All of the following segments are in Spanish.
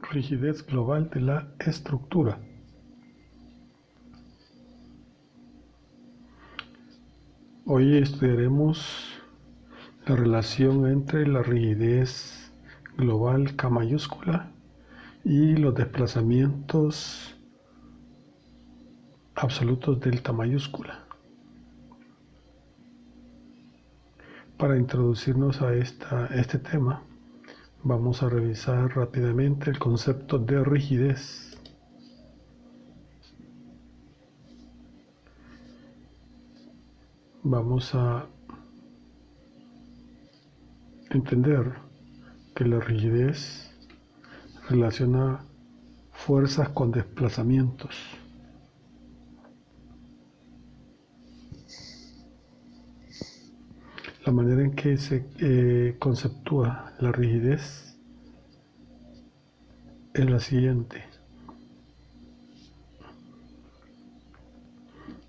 Rigidez global de la estructura. Hoy estudiaremos la relación entre la rigidez global K mayúscula y los desplazamientos absolutos delta mayúscula. Para introducirnos a este tema, vamos a revisar rápidamente el concepto de rigidez. Vamos a entender que la rigidez relaciona fuerzas con desplazamientos. La manera en que se conceptúa la rigidez es la siguiente.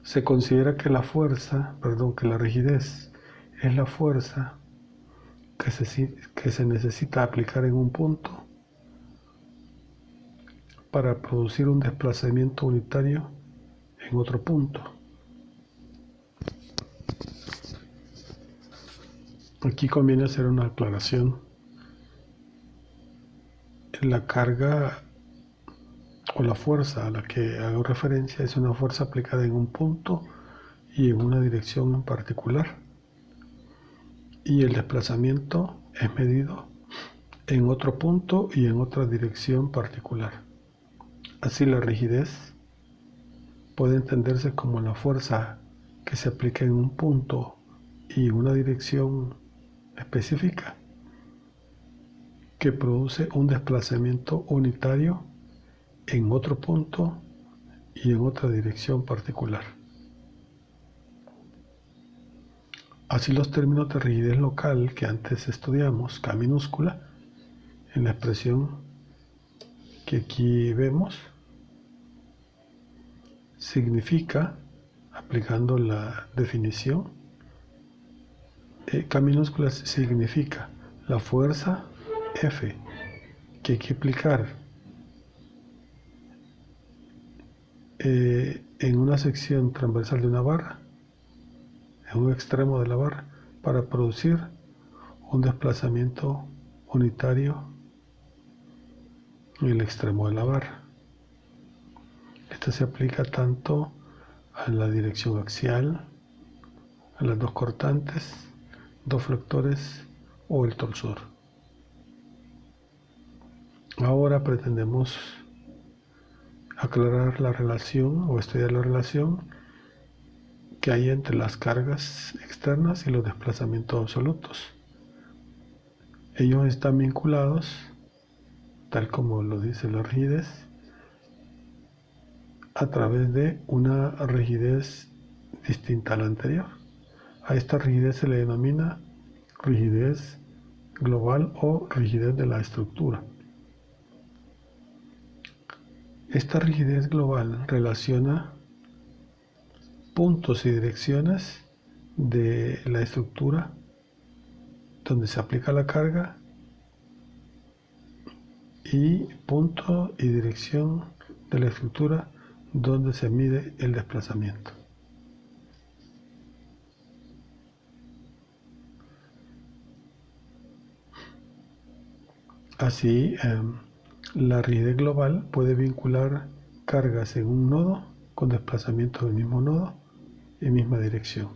Se considera que la rigidez es la fuerza que se necesita aplicar en un punto para producir un desplazamiento unitario en otro punto. Aquí conviene hacer una aclaración. La carga o la fuerza a la que hago referencia es una fuerza aplicada en un punto y en una dirección en particular. Y el desplazamiento es medido en otro punto y en otra dirección particular. Así, la rigidez puede entenderse como la fuerza que se aplica en un punto y en una dirección específica que produce un desplazamiento unitario en otro punto y en otra dirección particular. Así, los términos de rigidez local que antes estudiamos, K minúscula, en la expresión que aquí vemos, significa, aplicando la definición, K minúscula significa la fuerza F que hay que aplicar en una sección transversal de una barra, en un extremo de la barra, para producir un desplazamiento unitario en el extremo de la barra. Esto se aplica tanto a la dirección axial, a las dos cortantes, dos flectores o el torsor. Ahora pretendemos aclarar la relación o estudiar la relación que hay entre las cargas externas y los desplazamientos absolutos. Ellos están vinculados, tal como lo dice la rigidez, a través de una rigidez distinta a la anterior. A esta rigidez se le denomina rigidez global o rigidez de la estructura. Esta rigidez global relaciona puntos y direcciones de la estructura donde se aplica la carga y punto y dirección de la estructura donde se mide el desplazamiento. Así, la rigidez global puede vincular cargas en un nodo con desplazamiento del mismo nodo y misma dirección.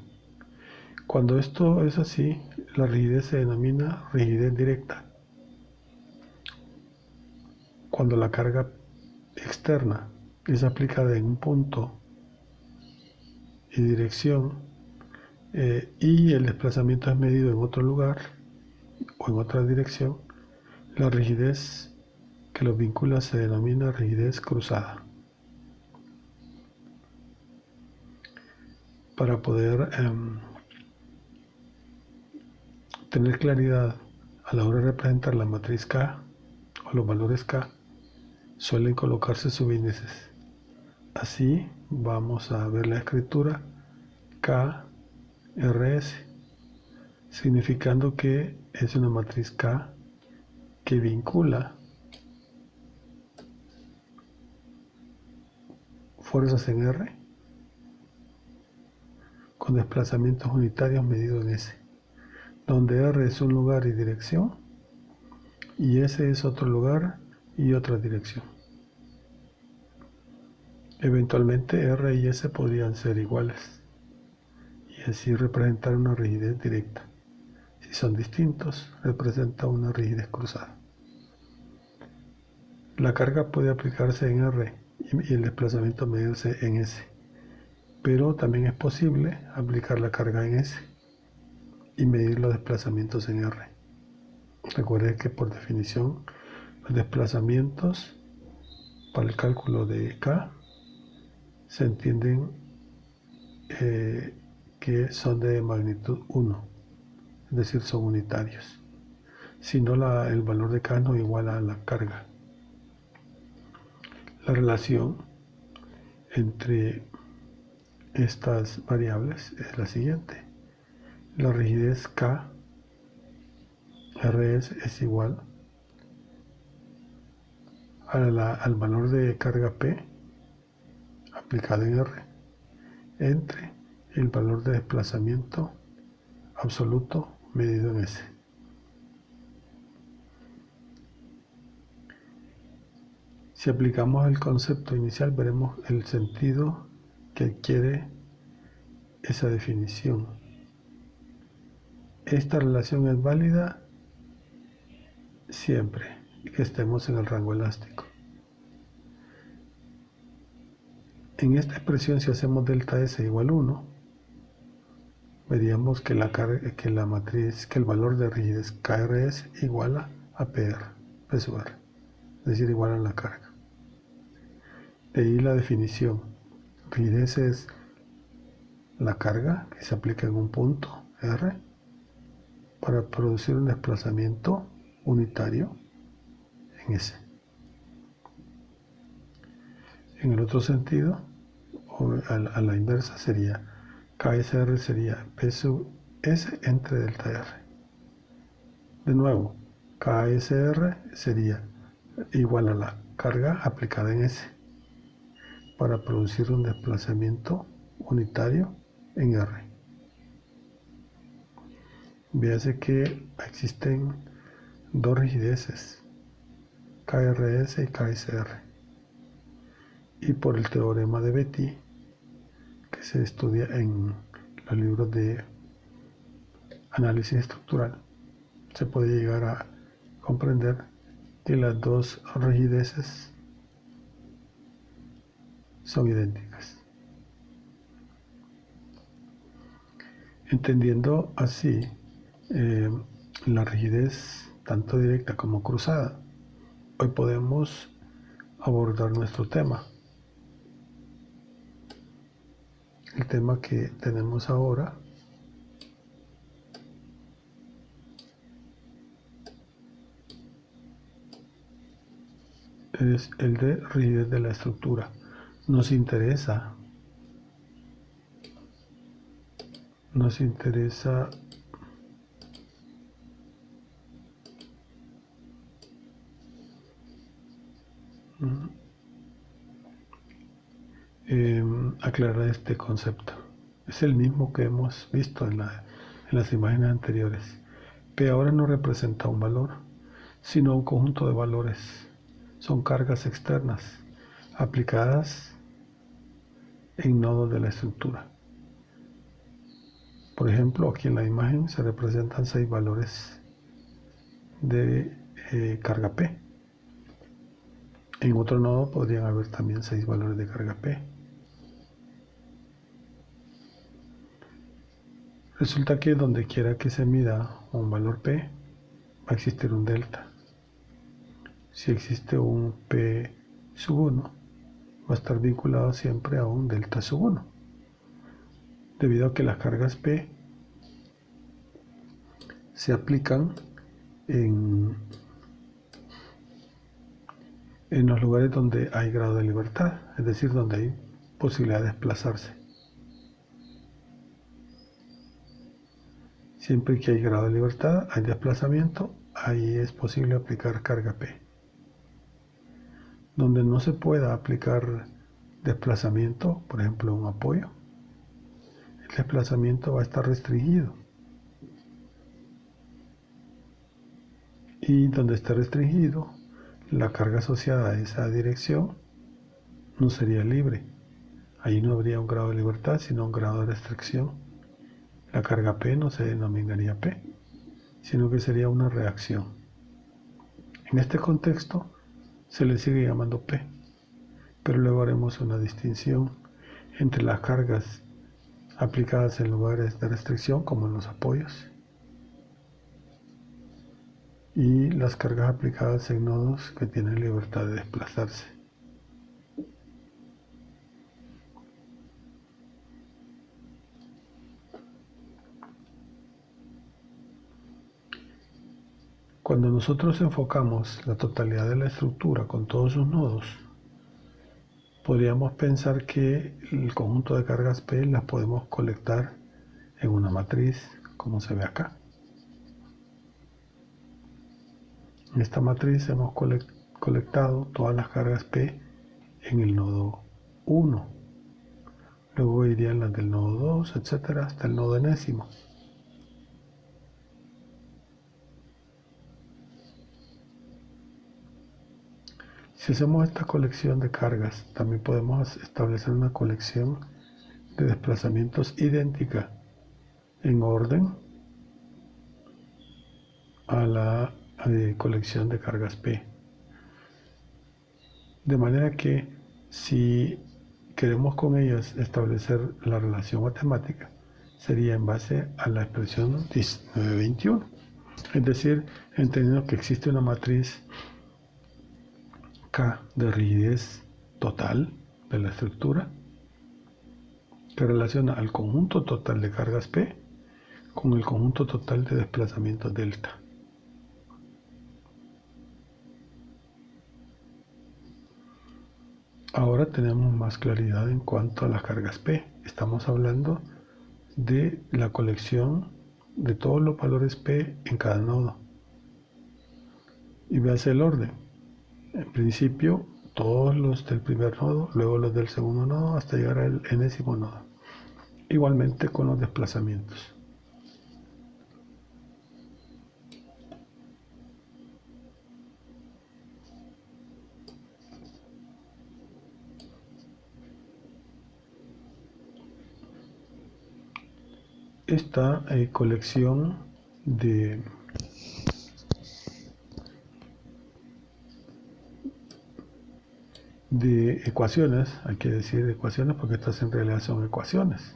Cuando esto es así, la rigidez se denomina rigidez directa. Cuando la carga externa es aplicada en un punto y dirección y el desplazamiento es medido en otro lugar o en otra dirección, la rigidez que los vincula se denomina rigidez cruzada. Para poder tener claridad a la hora de representar la matriz K o los valores K, suelen colocarse subíndices. Así vamos a ver la escritura KRS, significando que es una matriz K que vincula fuerzas en R con desplazamientos unitarios medidos en S, donde R es un lugar y dirección y S es otro lugar y otra dirección. Eventualmente R y S podrían ser iguales y así representar una rigidez directa. Si son distintos, representa una rigidez cruzada. La carga puede aplicarse en R y el desplazamiento medirse en S, pero también es posible aplicar la carga en S y medir los desplazamientos en R. Recuerde que por definición los desplazamientos para el cálculo de K se entienden que son de magnitud 1, es decir, son unitarios. Si no, el valor de K no iguala a la carga. La relación entre estas variables es la siguiente. La rigidez K RS es igual al valor de carga P aplicada en R entre el valor de desplazamiento absoluto medido en S. Si aplicamos el concepto inicial, veremos el sentido que adquiere esa definición. Esta relación es válida siempre que estemos en el rango elástico. En esta expresión, si hacemos delta S igual a 1, veríamos que el valor de rigidez KRS iguala a PR, P sub R, es decir, igual a la carga. De ahí la definición. Rigidez es la carga que se aplica en un punto R para producir un desplazamiento unitario en S. En el otro sentido, o a la inversa, sería KSR sería P sub S entre delta R. De nuevo, KSR sería igual a la carga aplicada en S para producir un desplazamiento unitario en R. Véase que existen dos rigideces, KRS y KSR. Y por el teorema de Betti, que se estudia en los libros de análisis estructural, se puede llegar a comprender que las dos rigideces son idénticas. Entendiendo así la rigidez tanto directa como cruzada, hoy podemos abordar nuestro tema. El tema que tenemos ahora es el de rigidez de la estructura. Nos interesa aclarar este concepto. Es el mismo que hemos visto en las imágenes anteriores. P ahora no representa un valor, sino un conjunto de valores. Son cargas externas aplicadas en nodos de la estructura. Por ejemplo, aquí en la imagen se representan 6 valores de carga P. En otro nodo podrían haber también 6 valores de carga P. Resulta que donde quiera que se mida un valor P, va a existir un delta. Si existe un P sub 1, va a estar vinculado siempre a un delta sub 1, debido a que las cargas P se aplican en los lugares donde hay grado de libertad, es decir, donde hay posibilidad de desplazarse. Siempre que hay grado de libertad, hay desplazamiento, ahí es posible aplicar carga P. Donde no se pueda aplicar desplazamiento, por ejemplo un apoyo, el desplazamiento va a estar restringido. Y donde está restringido, la carga asociada a esa dirección no sería libre. Ahí no habría un grado de libertad, sino un grado de restricción. La carga P no se denominaría P, sino que sería una reacción. En este contexto se le sigue llamando P, pero luego haremos una distinción entre las cargas aplicadas en lugares de restricción, como en los apoyos, y las cargas aplicadas en nodos que tienen libertad de desplazarse. Cuando nosotros enfocamos la totalidad de la estructura con todos sus nodos, podríamos pensar que el conjunto de cargas P las podemos colectar en una matriz, como se ve acá. En esta matriz hemos colectado todas las cargas P en el nodo 1. Luego irían las del nodo 2, etcétera, hasta el nodo enésimo. Si hacemos esta colección de cargas, también podemos establecer una colección de desplazamientos idéntica en orden a la colección de cargas P. De manera que si queremos con ellas establecer la relación matemática, sería en base a la expresión 1921. Es decir, entendiendo que existe una matriz K de rigidez total de la estructura que relaciona al conjunto total de cargas P con el conjunto total de desplazamientos delta. Ahora tenemos más claridad en cuanto a las cargas P. Estamos hablando de la colección de todos los valores P en cada nodo. Y veas el orden. En principio, todos los del primer nodo, luego los del segundo nodo, hasta llegar al enésimo nodo. Igualmente con los desplazamientos. Esta colección de ecuaciones, hay que decir ecuaciones porque estas en realidad son ecuaciones.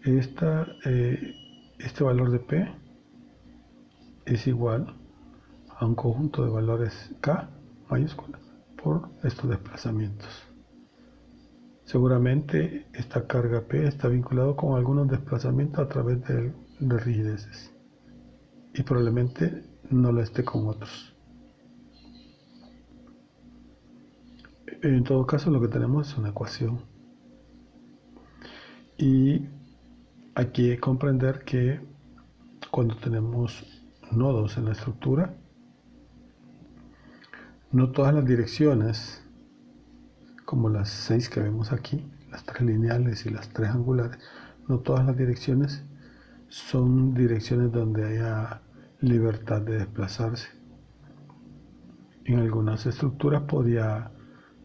Este valor de P es igual a un conjunto de valores K mayúscula por estos desplazamientos. Seguramente esta carga P está vinculada con algunos desplazamientos a través de rigideces y probablemente no lo esté con otros. En todo caso, lo que tenemos es una ecuación. Y hay que comprender que cuando tenemos nodos en la estructura, no todas las direcciones, como las 6 que vemos aquí, las 3 lineales y las 3 angulares, no todas las direcciones son direcciones donde haya libertad de desplazarse. En algunas estructuras podría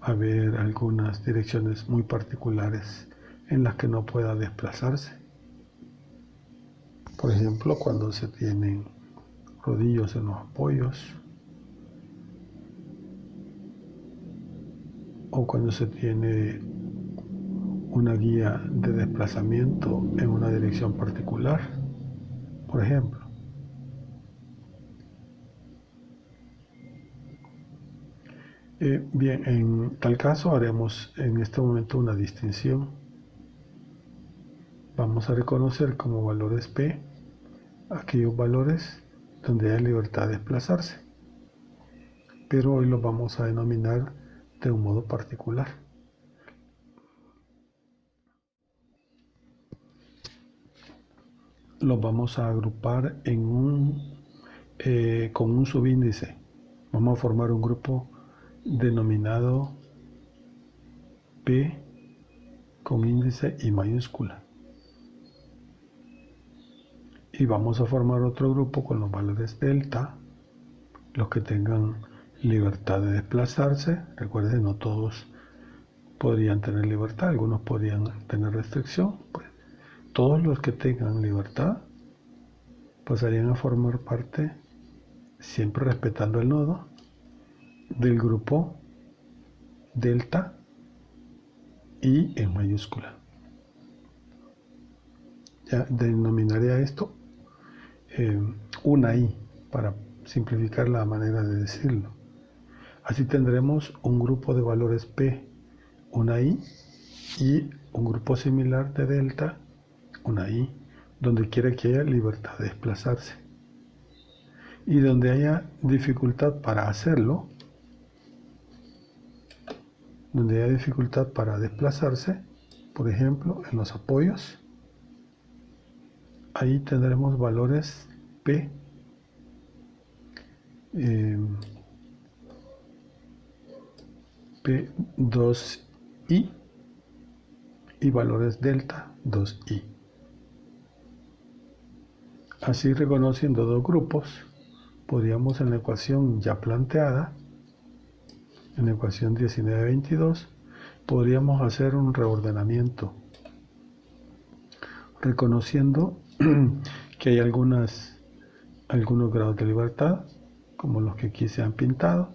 haber algunas direcciones muy particulares en las que no pueda desplazarse. Por ejemplo, cuando se tienen rodillos en los apoyos, o cuando se tiene una guía de desplazamiento en una dirección particular, por ejemplo. Bien, en tal caso haremos en este momento una distinción. Vamos a reconocer como valores P aquellos valores donde hay libertad de desplazarse, pero hoy los vamos a denominar de un modo particular. Los vamos a agrupar con un subíndice. Vamos a formar un grupo denominado P con índice I mayúscula. Y vamos a formar otro grupo con los valores delta, los que tengan libertad de desplazarse. Recuerden, no todos podrían tener libertad, algunos podrían tener restricción. Pues, todos los que tengan libertad pasarían a formar parte, siempre respetando el nodo, del grupo delta I en mayúscula. Ya denominaré a esto una I para simplificar la manera de decirlo. Así tendremos un grupo de valores P, una I, y un grupo similar de delta, una I, donde quiera que haya libertad de desplazarse. Y donde haya dificultad para hacerlo, donde haya dificultad para desplazarse, por ejemplo, en los apoyos, ahí tendremos valores P, P2I y valores delta 2I. Así, reconociendo dos grupos, podríamos en la ecuación ya planteada, en la ecuación 1922, podríamos hacer un reordenamiento, reconociendo que hay algunos grados de libertad, como los que aquí se han pintado.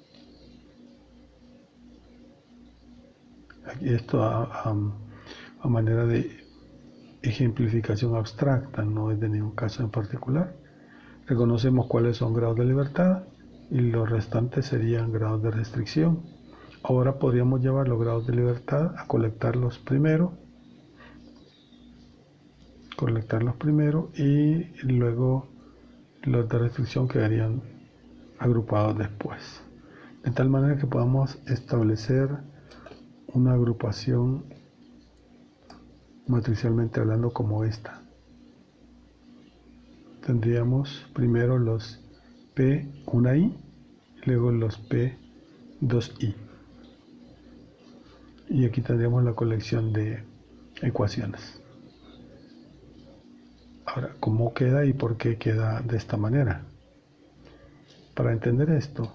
Esto a manera de ejemplificación abstracta, no es de ningún caso en particular. Reconocemos cuáles son grados de libertad y los restantes serían grados de restricción. Ahora podríamos llevar los grados de libertad a colectarlos primero y luego los de restricción quedarían agrupados después. De tal manera que podamos establecer una agrupación matricialmente hablando como esta. Tendríamos primero los P1I, luego los P2I. Y aquí tendríamos la colección de ecuaciones. Ahora, ¿cómo queda y por qué queda de esta manera? Para entender esto,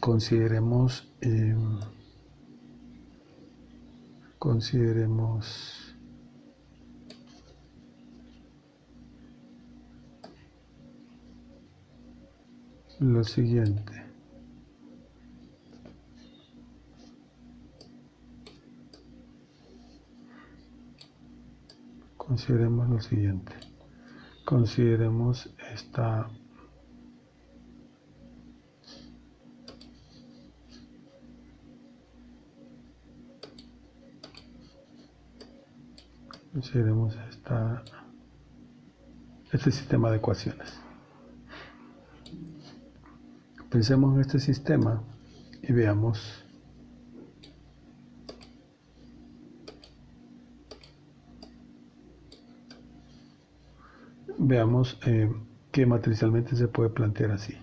consideremos lo siguiente. Consideremos esta este sistema de ecuaciones. Pensemos en este sistema y veamos que matricialmente se puede plantear así.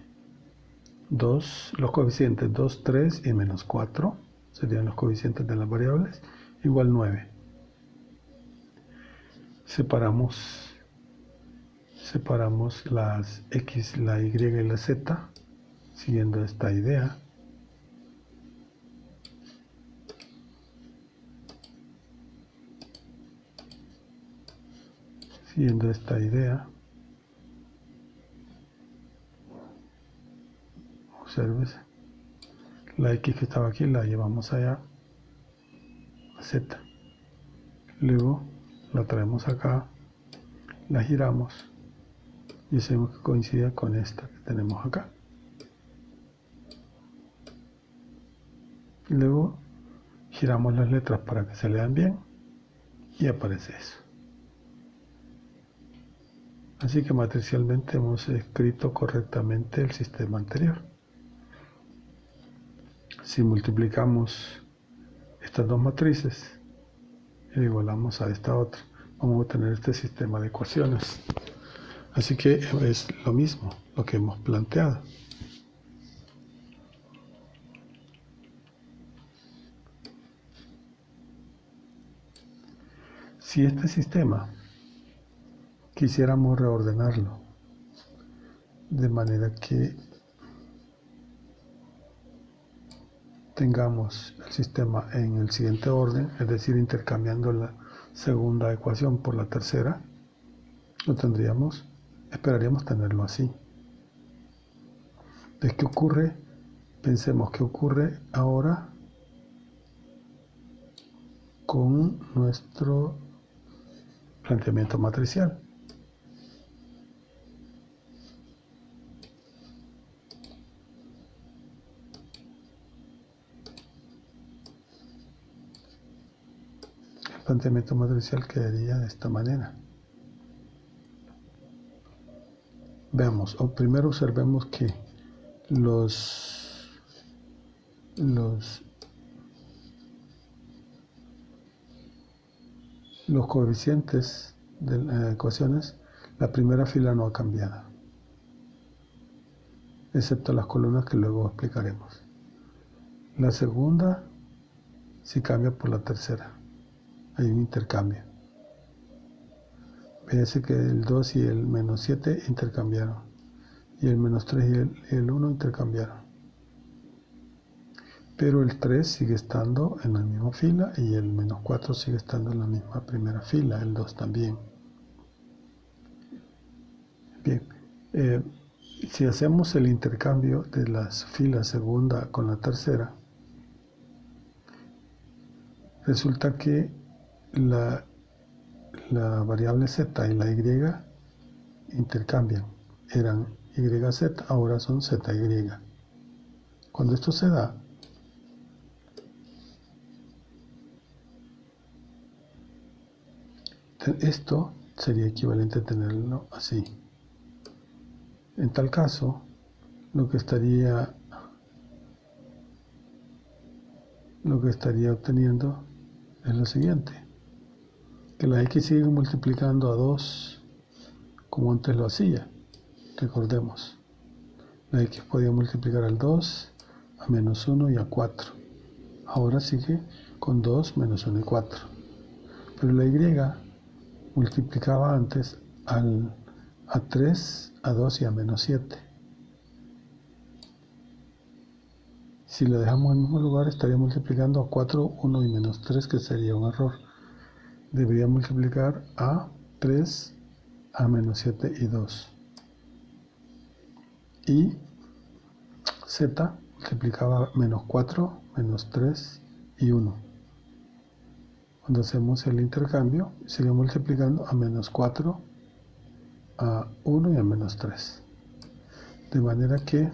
Los coeficientes 2, 3 y menos 4 serían los coeficientes de las variables, igual 9. Separamos las X, la Y y la Z siguiendo esta idea. Observes, la X que estaba aquí la llevamos allá a Z, luego la traemos acá, la giramos y hacemos que coincida con esta que tenemos acá. Luego giramos las letras para que se lean bien y aparece eso. Así que matricialmente hemos escrito correctamente el sistema anterior. Si multiplicamos estas dos matrices y igualamos a esta otra, vamos a tener este sistema de ecuaciones. Así que es lo mismo lo que hemos planteado. Si este sistema quisiéramos reordenarlo de manera que tengamos el sistema en el siguiente orden, es decir, intercambiando la segunda ecuación por la tercera, esperaríamos tenerlo así. Entonces, ¿qué ocurre? Pensemos qué ocurre ahora con nuestro planteamiento matricial. El planteamiento matricial quedaría de esta manera. Veamos, o primero observemos que los coeficientes de las ecuaciones, la primera fila no ha cambiado, excepto las columnas que luego explicaremos. La segunda sí cambia por la tercera, hay un intercambio. Fíjense que el 2 y el menos 7 intercambiaron, y el menos 3 y el 1 intercambiaron. Pero el 3 sigue estando en la misma fila y el menos 4 sigue estando en la misma primera fila, el 2 también. Bien, si hacemos el intercambio de las filas segunda con la tercera, resulta que la variable z y la y intercambian. Eran yz, ahora son zy. Cuando esto se da, esto sería equivalente a tenerlo así. En tal caso, lo que estaría obteniendo es lo siguiente: que la x sigue multiplicando a 2 como antes lo hacía. Recordemos, la x podía multiplicar al 2, a menos 1 y a 4. Ahora sigue con 2, menos 1 y 4. Pero la y multiplicaba antes a 3, a 2 y a menos 7. Si lo dejamos en el mismo lugar, estaría multiplicando a 4, 1 y menos 3, que sería un error. Debería multiplicar a 3, a menos 7 y 2. Y z multiplicaba menos 4, menos 3 y 1. Cuando hacemos el intercambio, sigue multiplicando a menos 4, a 1 y a menos 3. De manera que,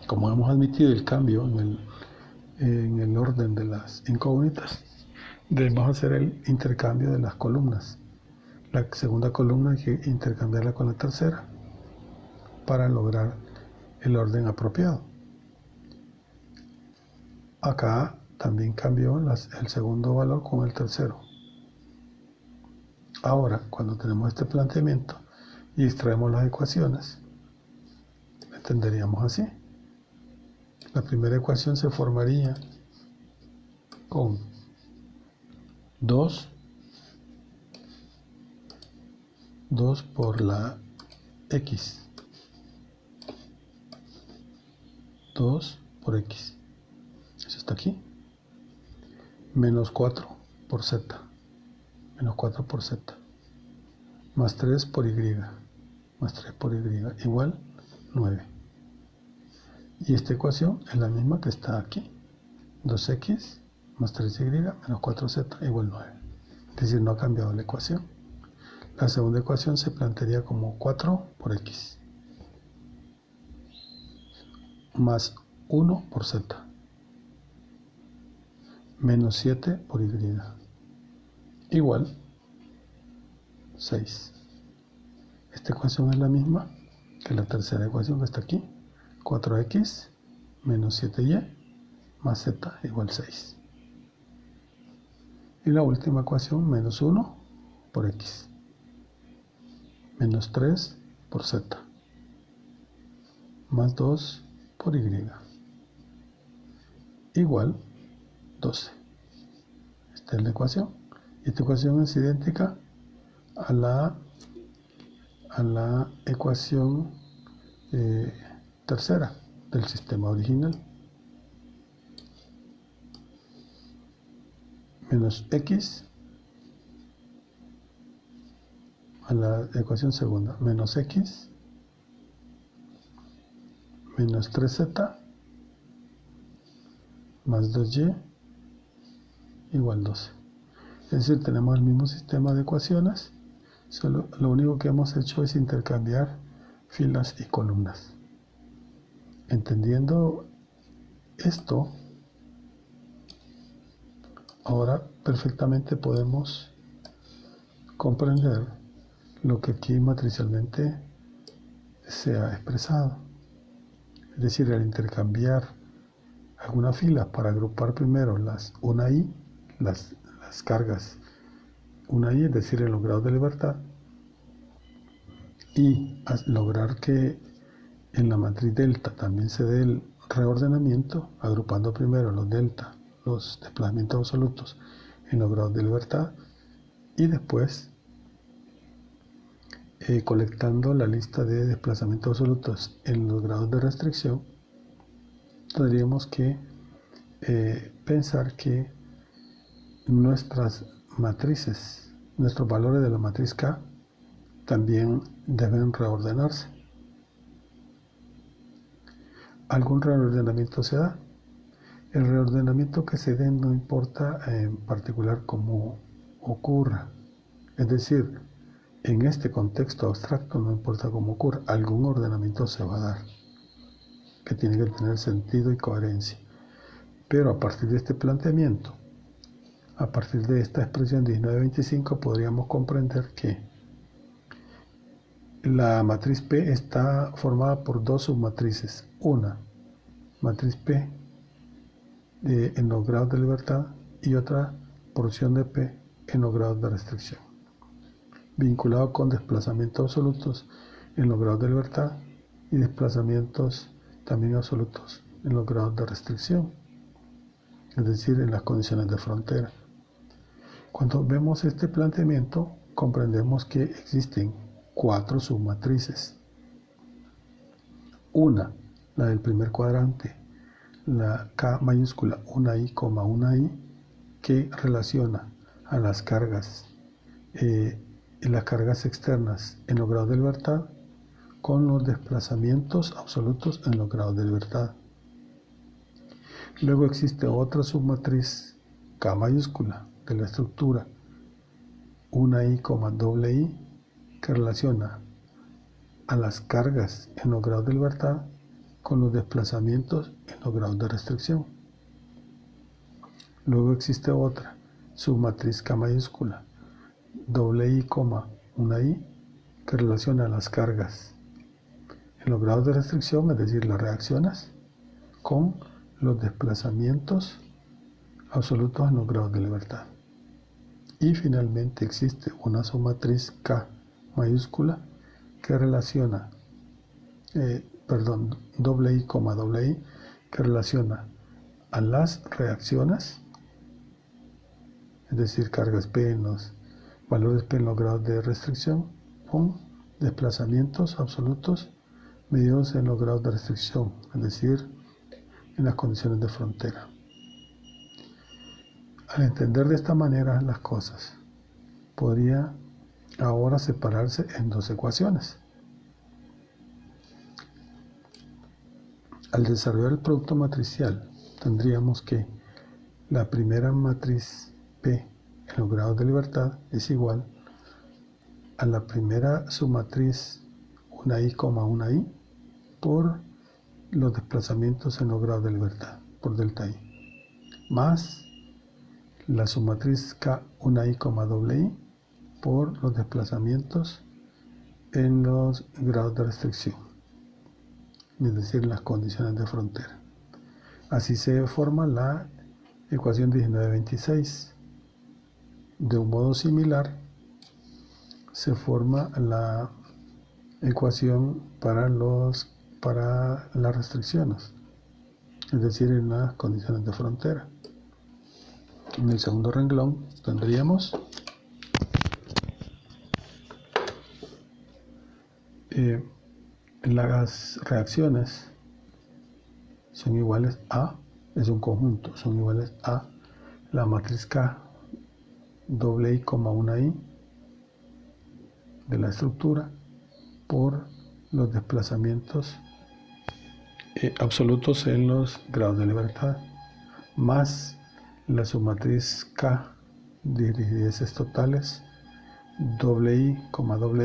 como hemos admitido el cambio en el orden de las incógnitas, debemos hacer el intercambio de las columnas. La segunda columna hay que intercambiarla con la tercera para lograr el orden apropiado. Acá también cambió el segundo valor con el tercero. Ahora, cuando tenemos este planteamiento y extraemos las ecuaciones, entenderíamos así. La primera ecuación se formaría con 2 por la x, 2 por x, eso está aquí, menos 4 por z, menos 4 por z, más 3 por y, más 3 por y, igual 9. Y esta ecuación es la misma que está aquí, 2x más 3y menos 4z igual 9. Es decir, no ha cambiado la ecuación. La segunda ecuación se plantearía como 4 por x más 1 por z menos 7 por y igual 6. Esta ecuación es la misma que la tercera ecuación que está aquí, 4x menos 7y más z igual 6. Y la última ecuación, menos 1 por x menos 3 por z más 2 por y igual 12. Esta es la ecuación. Esta ecuación es idéntica a la ecuación tercera del sistema original. Menos x a la ecuación segunda. Menos x menos 3z más 2y igual 12. Es decir, tenemos el mismo sistema de ecuaciones, solo lo único que hemos hecho es intercambiar filas y columnas. Entendiendo esto, ahora perfectamente podemos comprender lo que aquí matricialmente se ha expresado. Es decir, al intercambiar algunas filas para agrupar primero las 1i, las cargas 1i, es decir, en los grados de libertad, y lograr que en la matriz delta también se dé el reordenamiento, agrupando primero los delta, los desplazamientos absolutos en los grados de libertad, y después colectando la lista de desplazamientos absolutos en los grados de restricción, tendríamos que pensar que nuestras matrices, nuestros valores de la matriz K también deben reordenarse. ¿Algún reordenamiento se da? El reordenamiento que se dé no importa en particular cómo ocurra. Es decir, en este contexto abstracto no importa cómo ocurra, algún ordenamiento se va a dar, que tiene que tener sentido y coherencia. Pero a partir de este planteamiento, a partir de esta expresión 1925, podríamos comprender que la matriz P está formada por dos submatrices. Una matriz P en los grados de libertad y otra porción de P en los grados de restricción, vinculado con desplazamientos absolutos en los grados de libertad y desplazamientos también absolutos en los grados de restricción, es decir, en las condiciones de frontera. Cuando vemos este planteamiento, comprendemos que existen 4 submatrices. Una, la del primer cuadrante, la K mayúscula 1i, 1i, que relaciona a las cargas externas en los grados de libertad con los desplazamientos absolutos en los grados de libertad. Luego existe otra submatriz K mayúscula de la estructura 1i, i, que relaciona a las cargas en los grados de libertad con los desplazamientos en los grados de restricción. Luego existe otra submatriz K mayúscula i, 1i, que relaciona las cargas en los grados de restricción, es decir, las reacciones, con los desplazamientos absolutos en los grados de libertad. Y finalmente existe una submatriz K mayúscula que relaciona, i, que relaciona a las reacciones, es decir, cargas P en los valores P en los grados de restricción, con desplazamientos absolutos medidos en los grados de restricción, es decir, en las condiciones de frontera. Al entender de esta manera las cosas, podría ahora separarse en dos ecuaciones. Al desarrollar el producto matricial, tendríamos que la primera matriz P en los grados de libertad es igual a la primera submatriz 1i, 1i por los desplazamientos en los grados de libertad, por delta i, más la submatriz K 1i, i por los desplazamientos en los grados de restricción, es decir, las condiciones de frontera. Así se forma la ecuación 1926. De un modo similar, se forma la ecuación para las restricciones, es decir, en las condiciones de frontera. En el segundo renglón tendríamos las reacciones son iguales a, es un conjunto, son iguales a la matriz K doble I, una I de la estructura por los desplazamientos absolutos en los grados de libertad, más la submatriz K de dirigidas totales doble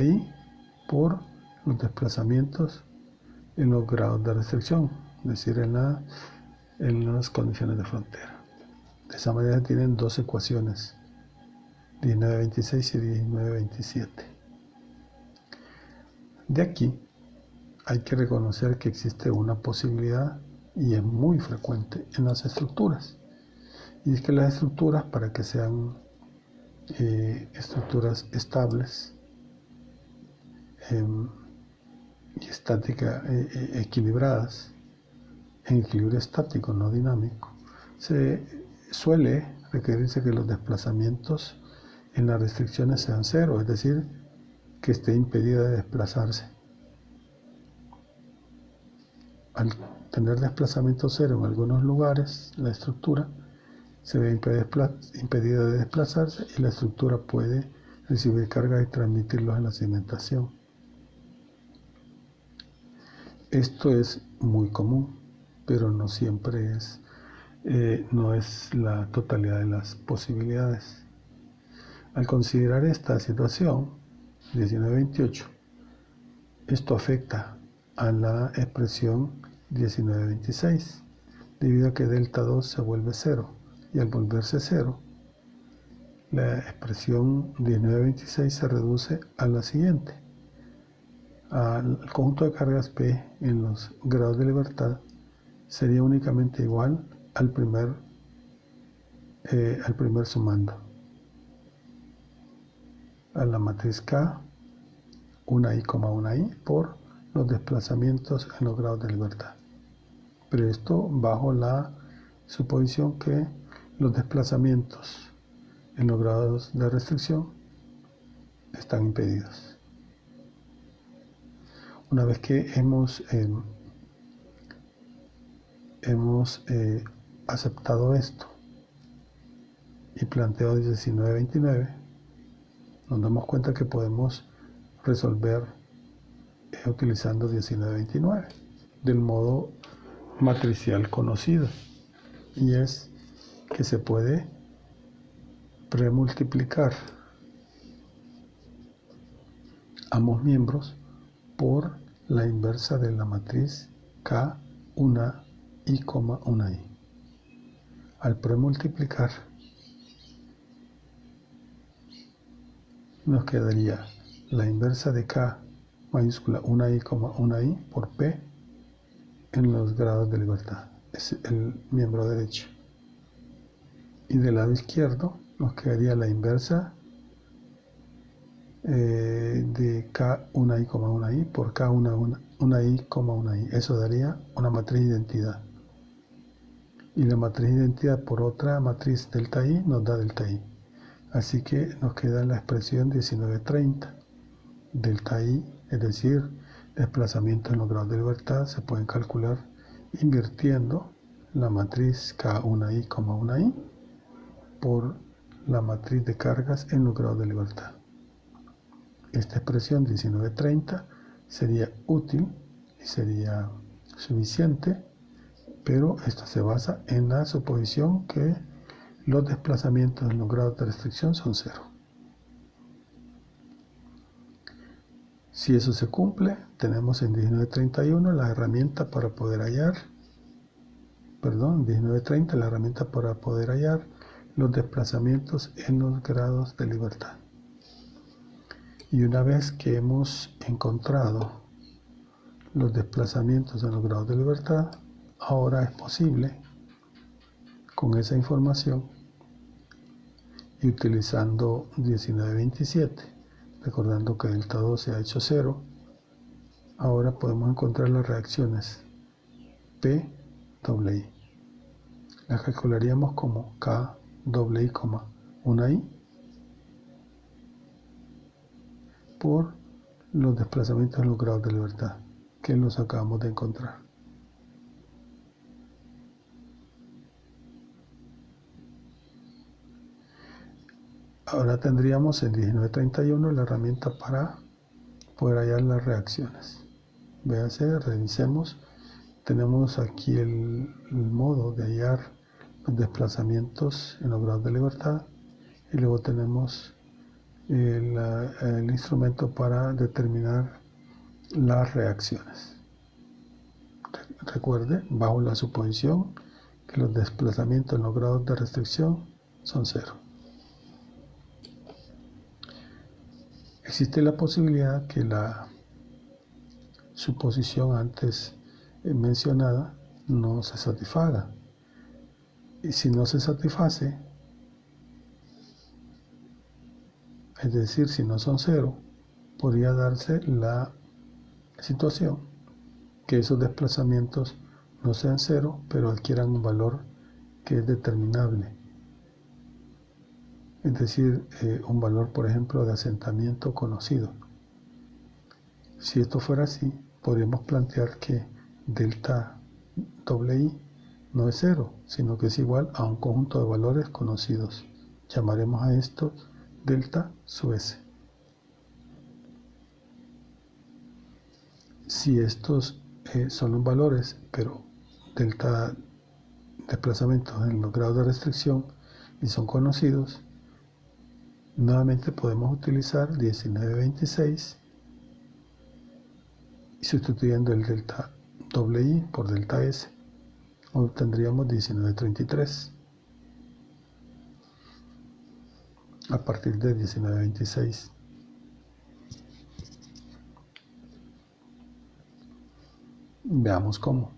I, por los desplazamientos en los grados de restricción, es decir, en las condiciones de frontera. De esa manera tienen dos ecuaciones, 1926 y 1927. De aquí hay que reconocer que existe una posibilidad, y es muy frecuente en las estructuras, y es que las estructuras, para que sean estructuras estables y estáticas, equilibradas, en equilibrio estático, no dinámico, se suele requerirse que los desplazamientos en las restricciones sean cero, es decir, que esté impedida de desplazarse. Al tener desplazamiento cero en algunos lugares, la estructura se ve impedida de desplazarse y la estructura puede recibir carga y transmitirlos en la cimentación. Esto es muy común, pero no siempre no es la totalidad de las posibilidades. Al considerar esta situación, 1928, esto afecta a la expresión 1926, debido a que delta 2 se vuelve cero, y al volverse cero, la expresión 1926 se reduce a la siguiente. El conjunto de cargas P en los grados de libertad sería únicamente igual al primer sumando, a la matriz K, una I, por los desplazamientos en los grados de libertad. Pero esto bajo la suposición que los desplazamientos en los grados de restricción están impedidos. Una vez que hemos aceptado esto y planteado 1929, nos damos cuenta que podemos resolver utilizando 1929 del modo matricial conocido, y es que se puede premultiplicar ambos miembros por la inversa de la matriz K, una I, una I. Al premultiplicar nos quedaría la inversa de K mayúscula una I, por P en los grados de libertad. Es el miembro derecho. Y del lado izquierdo nos quedaría la inversa de K una I, por K una I, una I. Eso daría una matriz de identidad. Y la matriz de identidad por otra matriz delta I nos da delta I. Así que nos queda la expresión 1930. Delta I, es decir, desplazamientos en los grados de libertad, se pueden calcular invirtiendo la matriz K una I, una I por la matriz de cargas en los grados de libertad. Esta expresión 1930 sería útil y sería suficiente, pero esta se basa en la suposición que los desplazamientos en los grados de restricción son cero. Si eso se cumple, tenemos en 1931 la herramienta para poder hallar, en 1930 la herramienta para poder hallar los desplazamientos en los grados de libertad. Y una vez que hemos encontrado los desplazamientos en los grados de libertad, ahora es posible, con esa información y utilizando 1927, recordando que delta 2 se ha hecho cero, ahora podemos encontrar las reacciones P, doble I. Las calcularíamos como K doble i, una i por los desplazamientos en los grados de libertad que los acabamos de encontrar. Ahora tendríamos en 1931 la herramienta para poder hallar las reacciones. Véase, revisemos. Tenemos aquí el modo de hallar los desplazamientos en los grados de libertad y luego tenemos el instrumento para determinar las reacciones. Recuerde, bajo la suposición que los desplazamientos en los grados de restricción son cero. Existe la posibilidad que la suposición antes mencionada no se satisfaga. Y si no se satisface, es decir, si no son cero, podría darse la situación que esos desplazamientos no sean cero, pero adquieran un valor que es determinable. Es decir, un valor, por ejemplo, de asentamiento conocido. Si esto fuera así, podríamos plantear que delta i no es cero, sino que es igual a un conjunto de valores conocidos. Llamaremos a esto delta sub s. Si estos son los valores, pero delta desplazamientos en los grados de restricción y son conocidos, nuevamente podemos utilizar 1926 y sustituyendo el delta i por delta s obtendríamos 1933 a partir de 1926. Veamos cómo.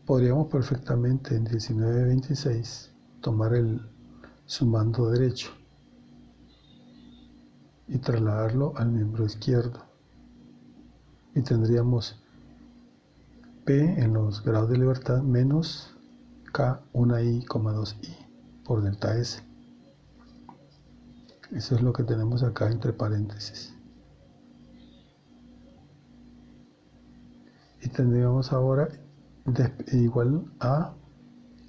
Podríamos perfectamente en 1926 tomar su mando derecho y trasladarlo al miembro izquierdo. Y tendríamos P en los grados de libertad menos K, 1i, 2i por delta S. Eso es lo que tenemos acá entre paréntesis. Y tendríamos ahora igual a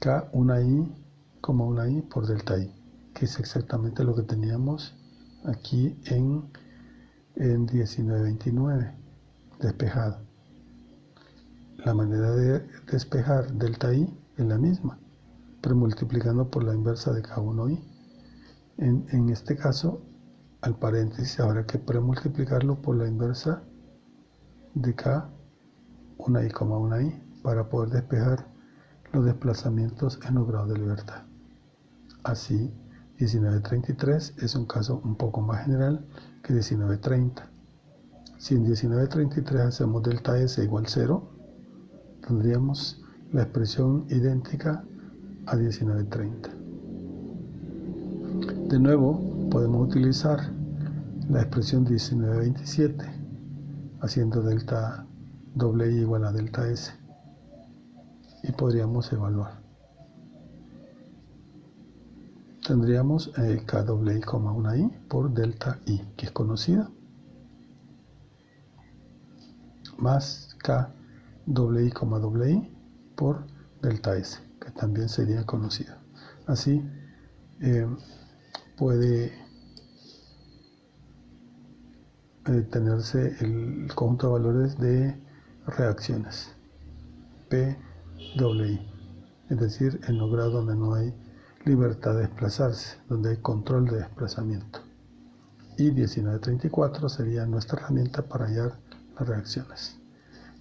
K, 1i, 1i por delta i, que es exactamente lo que teníamos aquí en 1929, despejado. La manera de despejar delta i es la misma, pero multiplicando por la inversa de K1i. En este caso, al paréntesis habrá que premultiplicarlo por la inversa de K, 1i, 1i, para poder despejar los desplazamientos en los grados de libertad. Así, 1933 es un caso un poco más general que 1930. Si en 1933 hacemos delta S igual 0, tendríamos la expresión idéntica a 1930. De nuevo, podemos utilizar la expresión 1927, haciendo delta i igual a delta S, y podríamos evaluar. Tendríamos K i, 1i por delta i, que es conocida, más K i, por delta S, que también sería conocida. Así puede tenerse el conjunto de valores de reacciones P i, es decir, en los grados donde no hay libertad de desplazarse, donde hay control de desplazamiento. Y 1934 sería nuestra herramienta para hallar las reacciones.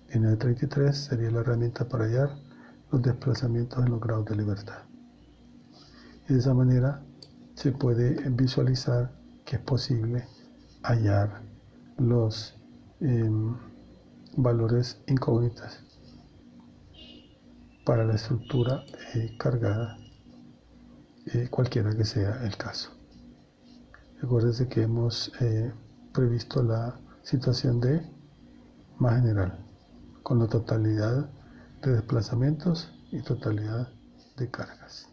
1933 sería la herramienta para hallar los desplazamientos en los grados de libertad. Y de esa manera se puede visualizar que es posible hallar los valores incógnitas para la estructura cargada, cualquiera que sea el caso. Recuérdense que hemos previsto la situación de más general, con la totalidad de desplazamientos y totalidad de cargas.